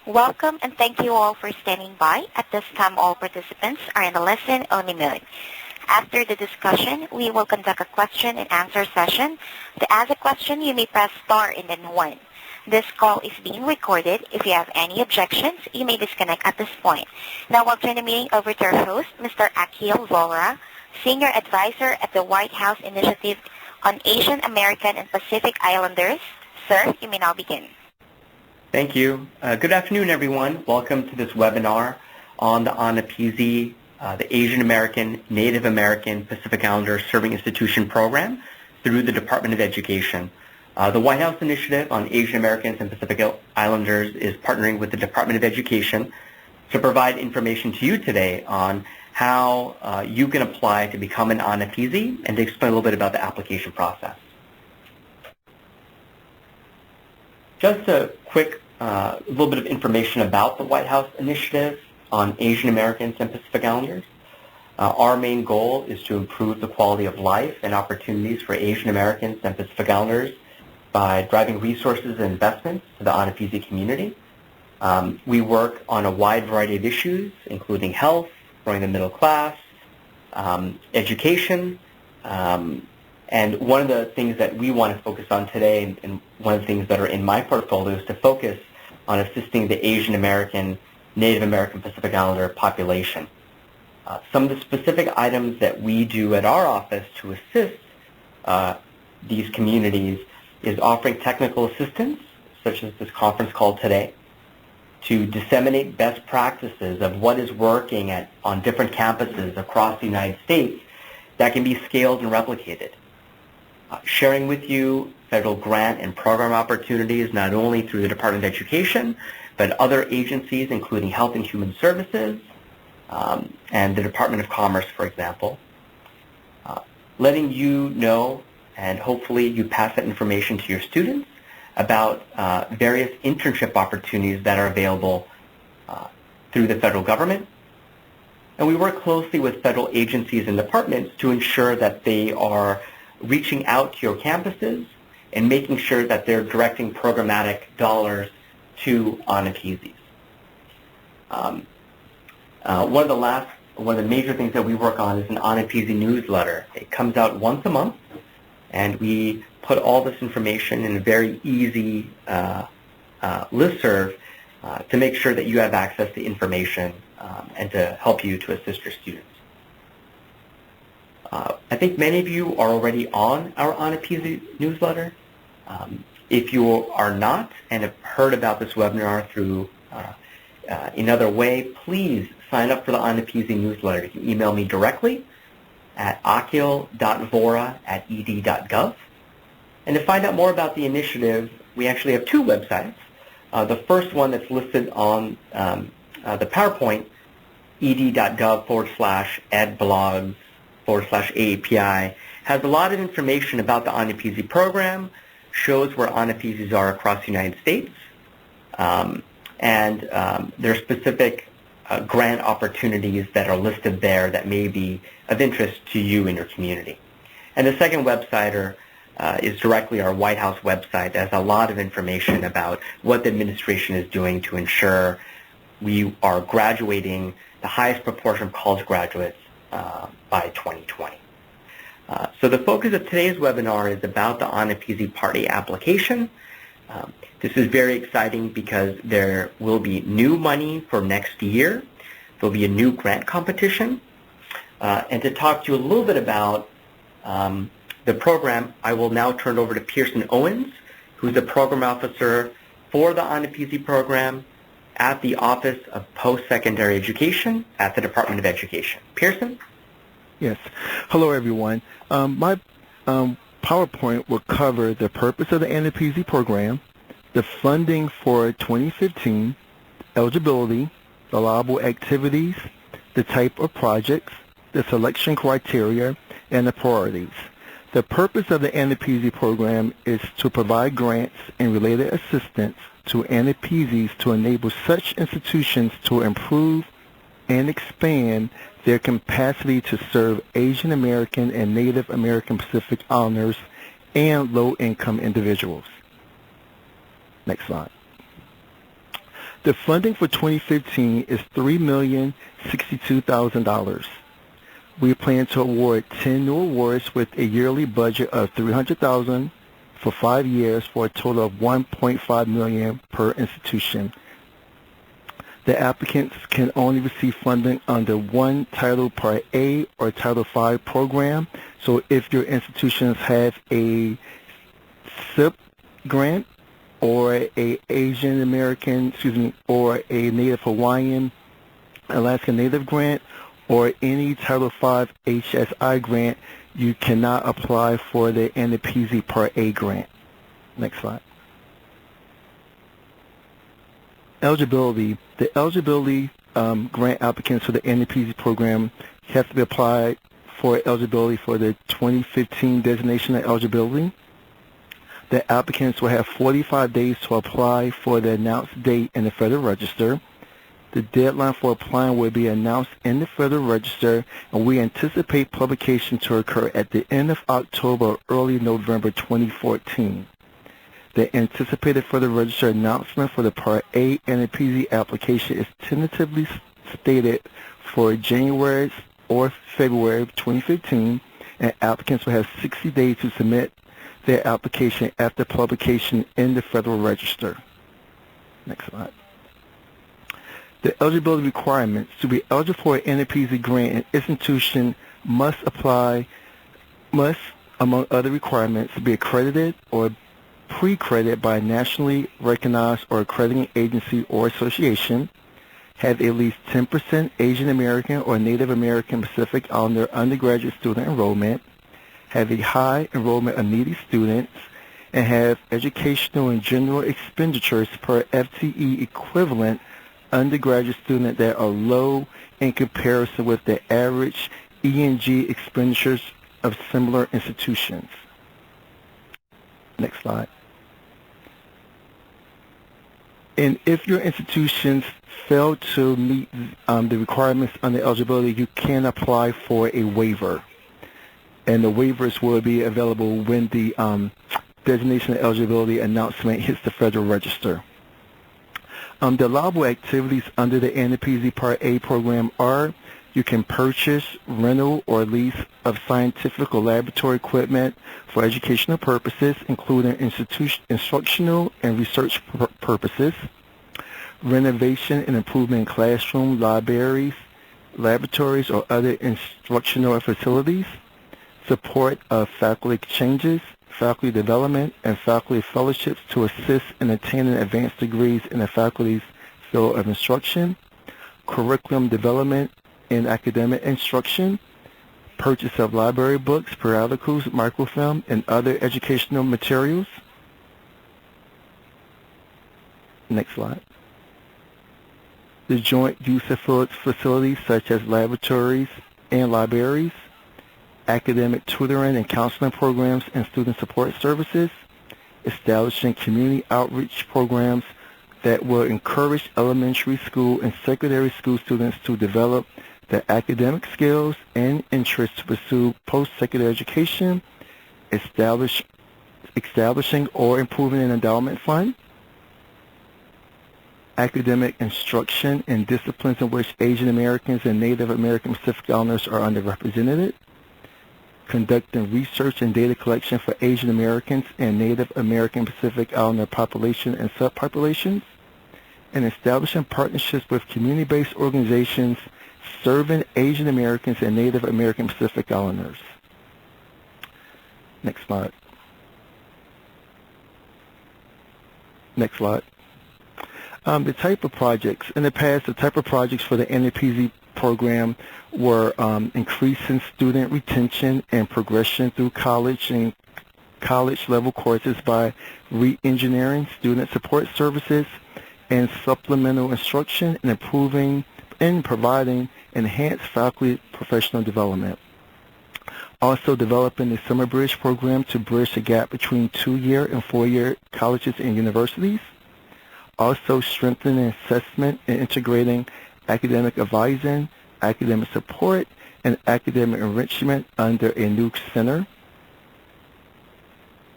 Welcome and thank you all for standing by. At this time, all participants are in the listen-only mode. After the discussion, we will conduct a question and answer session. To ask a question, you may press star and then 1. This call is being recorded. If you have any objections, you may disconnect at this point. Now I'll turn the meeting over to our host, Mr. Akhil Vora, Senior Advisor at the White House Initiative on Asian American and Pacific Islanders. Sir, you may now begin. Thank you. Good afternoon, everyone. Welcome to this webinar on the AANAPISI, the Asian American, Native American, Pacific Islander Serving Institution Program through the Department of Education. The White House Initiative on Asian Americans and Pacific Islanders is partnering with the Department of Education to provide information to you today on how you can apply to become an AANAPISI and to explain a little bit about the application process. Just a quick little bit of information about the White House Initiative on Asian Americans and Pacific Islanders. Our main goal is to improve the quality of life and opportunities for Asian Americans and Pacific Islanders by driving resources and investments to the AANAPISI community. We work on a wide variety of issues, including health, growing the middle class, education, and one of the things that we want to focus on today, and one of the things that are in my portfolio, is to focus on assisting the Asian American, Native American, Pacific Islander population. Some of the specific items that we do at our office to assist these communities is offering technical assistance, such as this conference call today, to disseminate best practices of what is working on different campuses across the United States that can be scaled and replicated. Sharing with you federal grant and program opportunities not only through the Department of Education, but other agencies including Health and Human Services and the Department of Commerce, for example. Letting you know, and hopefully you pass that information to your students, about various internship opportunities that are available through the federal government. And we work closely with federal agencies and departments to ensure that they are reaching out to your campuses and making sure that they're directing programmatic dollars to AANAPISIs. One of the major things that we work on is an AANAPISI newsletter. It comes out once a month, and we put all this information in a very easy listserv to make sure that you have access to information and to help you to assist your students. I think many of you are already on our AANAPISI newsletter. If you are not and have heard about this webinar through another way, please sign up for the AANAPISI newsletter. You can email me directly at akhil.vora@ed.gov. And to find out more about the initiative, we actually have two websites. The first one that's listed on the PowerPoint, ed.gov/edblogs/AAPI, has a lot of information about the AANAPISI program, shows where AANAPISIs are across the United States, and there are specific grant opportunities that are listed there that may be of interest to you and your community. And the second website is directly our White House website that has a lot of information about what the administration is doing to ensure we are graduating the highest proportion of college graduates by 2020. So the focus of today's webinar is about the AANAPISI Part A application. This is very exciting because there will be new money for next year. There will be a new grant competition. And to talk to you a little bit about the program, I will now turn it over to Pearson Owens, who's the program officer for the AANAPISI program at the Office of Post-Secondary Education at the Department of Education. Pearson? Yes. Hello, everyone. My PowerPoint will cover the purpose of the AANAPISI program, the funding for 2015, eligibility, allowable activities, the type of projects, the selection criteria, and the priorities. The purpose of the AANAPISI program is to provide grants and related assistance to AANAPISIs to enable such institutions to improve and expand their capacity to serve Asian American and Native American Pacific Islanders and low-income individuals. Next slide. The funding for 2015 is $3,062,000. We plan to award 10 new awards with a yearly budget of $300,000 for 5 years for a total of $1.5 million per institution. The applicants can only receive funding under one Title Part A or Title V program. So if your institutions have a SIP grant or a Asian American, or a Native Hawaiian Alaska Native grant or any Title V HSI grant, you cannot apply for the AANAPISI Part A grant. Next slide. Eligibility. The eligibility grant applicants for the AANAPISI program have to be applied for eligibility for the 2015 designation of eligibility. The applicants will have 45 days to apply for the announced date in the Federal Register. The deadline for applying will be announced in the Federal Register, and we anticipate publication to occur at the end of October or early November 2014. The anticipated Federal Register announcement for the Part A AANAPISI application is tentatively stated for January or February of 2015, and applicants will have 60 days to submit their application after publication in the Federal Register. Next slide. The eligibility requirements. To be eligible for an AANAPISI grant, an institution must, among other requirements, be accredited or pre-credited by a nationally recognized or accrediting agency or association, have at least 10% Asian American or Native American Pacific Islander undergraduate student enrollment, have a high enrollment of needy students, and have educational and general expenditures per FTE equivalent undergraduate student that are low in comparison with the average E&G expenditures of similar institutions. Next slide. And if your institutions fail to meet the requirements under eligibility, you can apply for a waiver. And the waivers will be available when the designation of eligibility announcement hits the Federal Register. The allowable activities under the AANAPISI Part A program are: you can purchase, rental, or lease of scientific or laboratory equipment for educational purposes, including instructional and research purposes, renovation and improvement in classroom, libraries, laboratories, or other instructional facilities, support of faculty exchanges, faculty development, and faculty fellowships to assist in attaining advanced degrees in the faculty's field of instruction, curriculum development in academic instruction, purchase of library books, periodicals, microfilm, and other educational materials. Next slide. The joint use of facilities such as laboratories and libraries, academic tutoring and counseling programs and student support services, establishing community outreach programs that will encourage elementary school and secondary school students to develop their academic skills and interests to pursue post-secondary education, establishing or improving an endowment fund, academic instruction in disciplines in which Asian Americans and Native American Pacific Islanders are underrepresented, conducting research and data collection for Asian Americans and Native American Pacific Islander population and subpopulations, and establishing partnerships with community-based organizations serving Asian Americans and Native American Pacific Islanders. Next slide. Next slide. The type of projects. In the past, the type of projects for the AANAPISI program were increasing student retention and progression through college and college-level courses by re-engineering student support services and supplemental instruction and improving and providing enhanced faculty professional development. Also developing the Summer Bridge program to bridge the gap between 2-year and 4-year colleges and universities. Also strengthening assessment and integrating academic advising, academic support, and academic enrichment under a new center.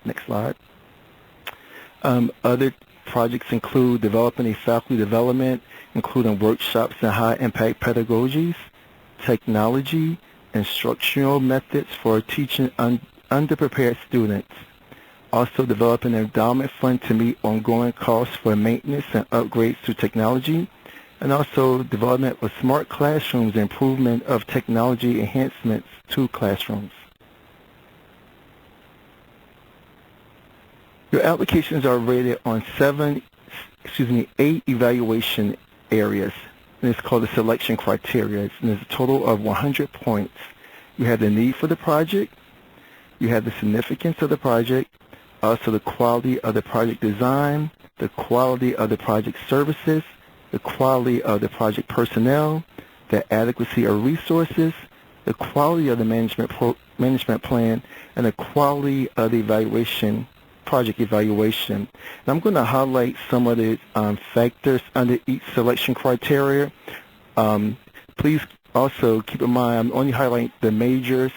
Next slide. Other projects include developing a faculty development, including workshops and high-impact pedagogies, technology, instructional methods for teaching underprepared students. Also developing an endowment fund to meet ongoing costs for maintenance and upgrades to technology, and also development of smart classrooms and improvement of technology enhancements to classrooms. Your applications are rated on 8 evaluation areas, and it's called the selection criteria. And there's a total of 100 points. You have the need for the project, you have the significance of the project, also the quality of the project design, the quality of the project services, the quality of the project personnel, the adequacy of resources, the quality of the management plan, and the quality of the project evaluation. And I'm going to highlight some of the factors under each selection criteria. Please also keep in mind, I'm only highlighting the major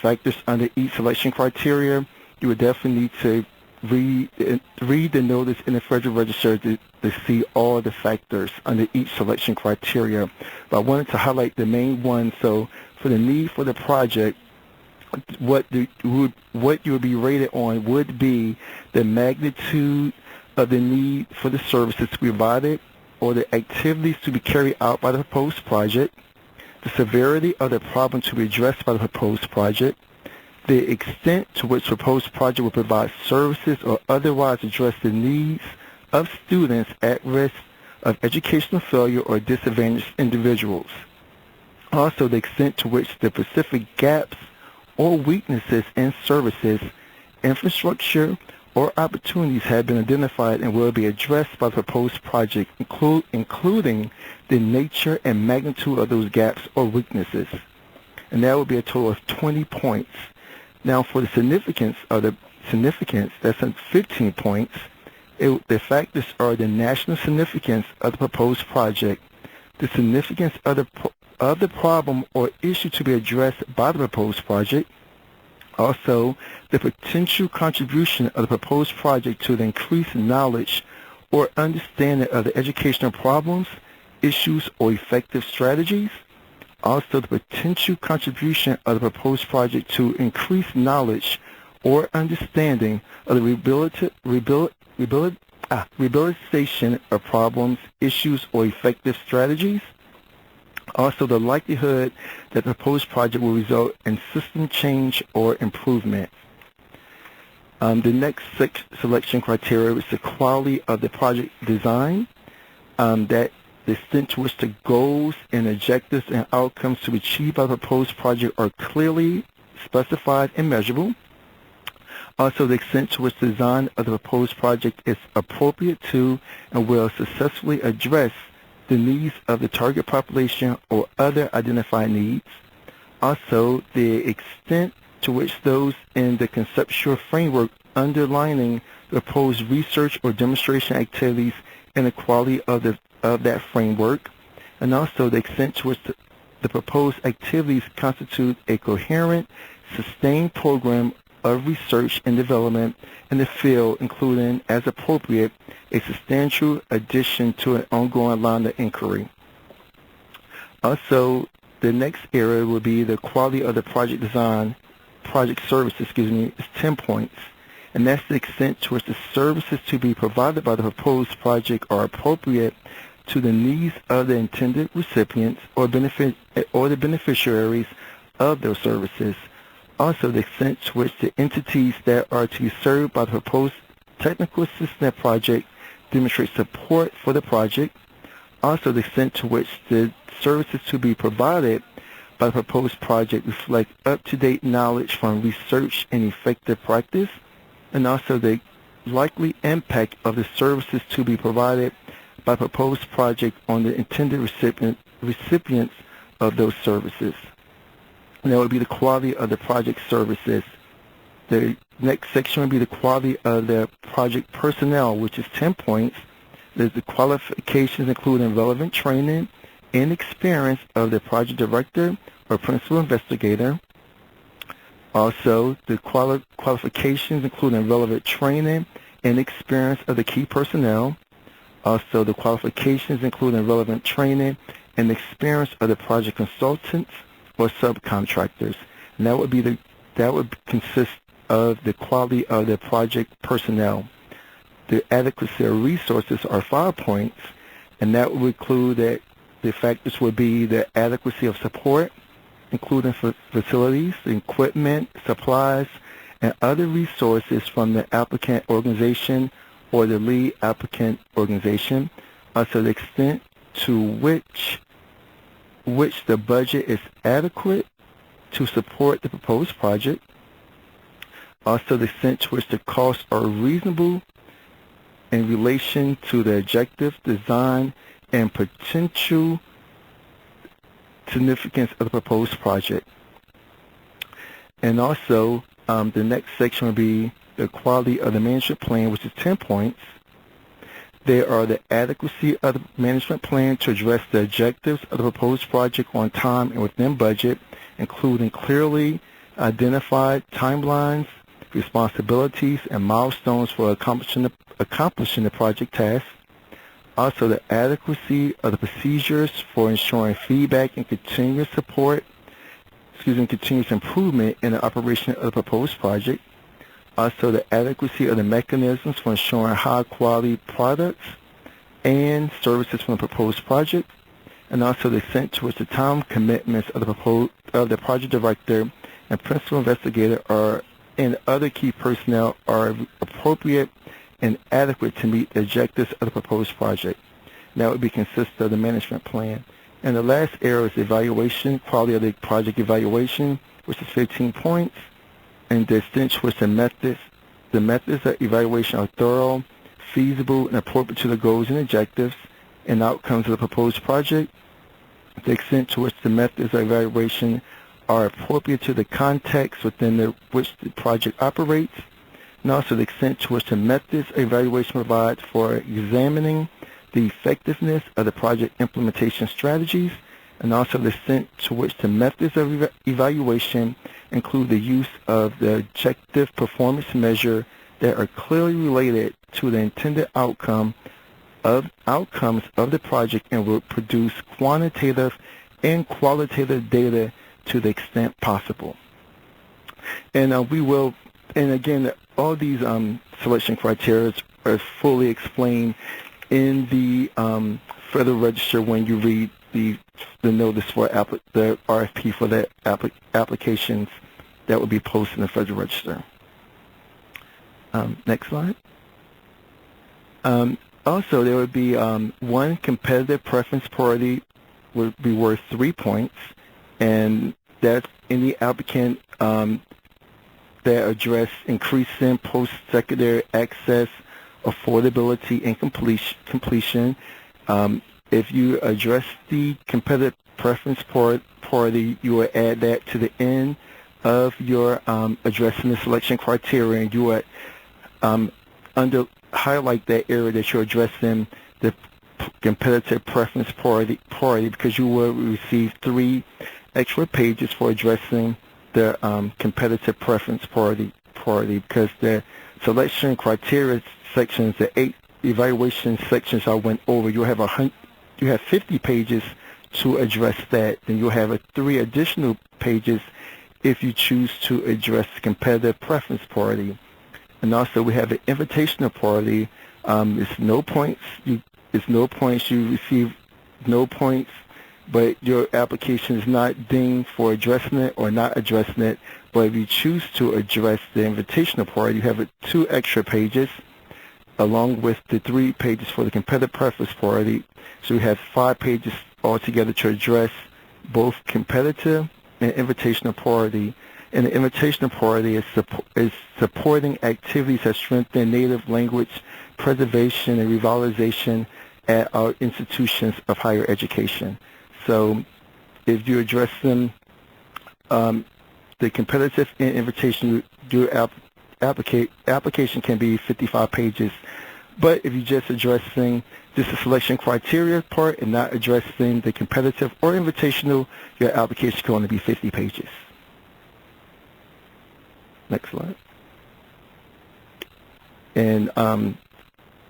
factors under each selection criteria. You would definitely need to read the notice in the Federal Register to see all the factors under each selection criteria. But I wanted to highlight the main one. So for the need for the project, what you would be rated on would be the magnitude of the need for the services to be provided or the activities to be carried out by the proposed project, the severity of the problem to be addressed by the proposed project, the extent to which the proposed project will provide services or otherwise address the needs of students at risk of educational failure or disadvantaged individuals. Also, the extent to which the specific gaps or weaknesses in services, infrastructure, or opportunities have been identified and will be addressed by the proposed project, including the nature and magnitude of those gaps or weaknesses. And that would be a total of 20 points. Now, for the significance, that's 15 points. The factors are the national significance of the proposed project, the significance of the problem or issue to be addressed by the proposed project, also the potential contribution of the proposed project to the increased knowledge or understanding of the educational problems, issues, or effective strategies, also the potential contribution of the proposed project to increase knowledge or understanding of the rehabilitation of problems, issues, or effective strategies. Also, the likelihood that the proposed project will result in system change or improvement. The next selection criteria is the quality of the project design, that the extent to which the goals and objectives and outcomes to be achieved by the proposed project are clearly specified and measurable. Also, the extent to which the design of the proposed project is appropriate to and will successfully address the needs of the target population or other identified needs. Also, the extent to which those in the conceptual framework underlining the proposed research or demonstration activities and the quality of that framework, and also the extent to which the proposed activities constitute a coherent, sustained program of research and development in the field, including, as appropriate, a substantial addition to an ongoing line of inquiry. Also, the next area will be the quality of the project services, is 10 points. And that's the extent to which the services to be provided by the proposed project are appropriate to the needs of the intended recipients or the beneficiaries of those services. Also, the extent to which the entities that are to be served by the proposed technical assistance project demonstrate support for the project. Also, the extent to which the services to be provided by the proposed project reflect up-to-date knowledge from research and effective practice. And also the likely impact of the services to be provided by the proposed project on the intended recipients of those services. And that would be the quality of the project services. The next section would be the quality of the project personnel, which is 10 points. There's the qualifications including relevant training and experience of the project director or principal investigator. Also, the qualifications including relevant training and experience of the key personnel. Also, the qualifications including relevant training and experience of the project consultants or subcontractors. And that would consist of the quality of the project personnel. The adequacy of resources are 5 points, and that would include that the factors would be the adequacy of support, including facilities, equipment, supplies, and other resources from the applicant organization or the lead applicant organization. Also, the extent to which the budget is adequate to support the proposed project. Also, the extent to which the costs are reasonable in relation to the objective, design, and potential significance of the proposed project. And also, the next section will be the quality of the management plan, which is 10 points. There are the adequacy of the management plan to address the objectives of the proposed project on time and within budget, including clearly identified timelines, responsibilities, and milestones for accomplishing the project task. Also, the adequacy of the procedures for ensuring feedback and continuous improvement in the operation of the proposed project. Also, the adequacy of the mechanisms for ensuring high-quality products and services from the proposed project, and also the extent to which the time commitments of the project director and principal investigator and other key personnel are appropriate and adequate to meet the objectives of the proposed project. And that would be consist of the management plan. And the last area is evaluation, quality of the project evaluation, which is 15 points. And the extent to which the methods of evaluation are thorough, feasible, and appropriate to the goals and objectives and outcomes of the proposed project. The extent to which the methods of evaluation are appropriate to the context within which the project operates, and also the extent to which the methods of evaluation provide for examining the effectiveness of the project implementation strategies, and also the extent to which the methods of evaluation include the use of the objective performance measure that are clearly related to the intended outcomes of the project and will produce quantitative and qualitative data to the extent possible. And and again, all these selection criteria are fully explained in the Federal Register when you read the notice for the RFP for the applications that will be posted in the Federal Register. Next slide. Also, there would be one competitive preference priority would be worth 3 points, and that's any applicant that address increasing post-secondary access, affordability, and completion. If you address the competitive preference priority, you will add that to the end of your addressing the selection criteria, and you would highlight that area that you're addressing the competitive preference priority because you will receive 3 extra pages for addressing the competitive preference priority because the selection criteria sections, the 8 evaluation sections I went over, you have 50 pages to address that. Then you'll have 3 additional pages if you choose to address competitive preference priority. And also we have an invitational priority. It's no points. You receive no points, but your application is not deemed for addressing it or not addressing it. But if you choose to address the invitational priority, you have 2 extra pages along with the 3 pages for the competitive preference priority. So we have 5 pages altogether to address both competitive and invitational priority. And the invitational priority is supporting activities that strengthen native language preservation and revitalization at our institutions of higher education. So if you address them, the competitive and invitation, your application can be 55 pages. But if you're just addressing just the selection criteria part and not addressing the competitive or invitational, your application can only be 50 pages. Next slide. And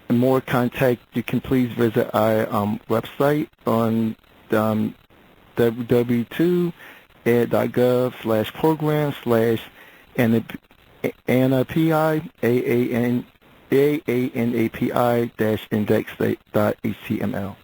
more contact, you can please visit our website on www.ed.gov/program/AANAPI, AANAPI-index.html.